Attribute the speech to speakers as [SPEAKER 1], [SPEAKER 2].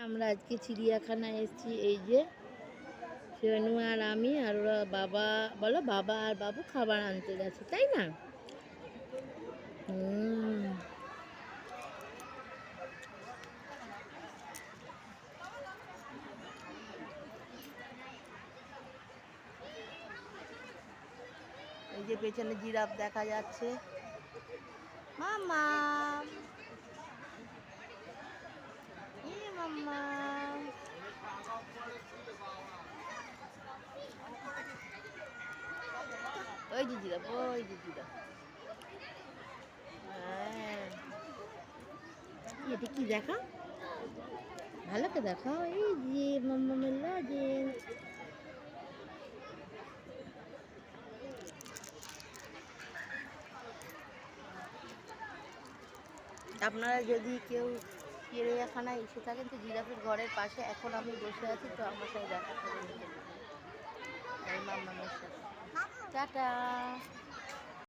[SPEAKER 1] আমরা আজকে চিড়িয়াখানায় এসেছি। এই যে সোনু আর আমি আর ওরা বাবা বলো বাবা আর বাবু খাবার আনতে গেছে, তাই না? এই যে পেছনে জিরাফ দেখা যাচ্ছে। মামা মাম্মা ওই যে জিরাফ, ওই যে জিরাফ। হ্যাঁ, এটা কি দেখা, ভালো করে দেখাও। এই যে মাম্মা মেলা যে আপনারা যদি কেউ চিড়িয়াখানায় এসে থাকেন তো জিরাফের ঘরের পাশে এখন আমি বসে আছি, তো আমার সাথে দেখা করে নিতে পারেন এই মাম্মামের সাথে। টাটা।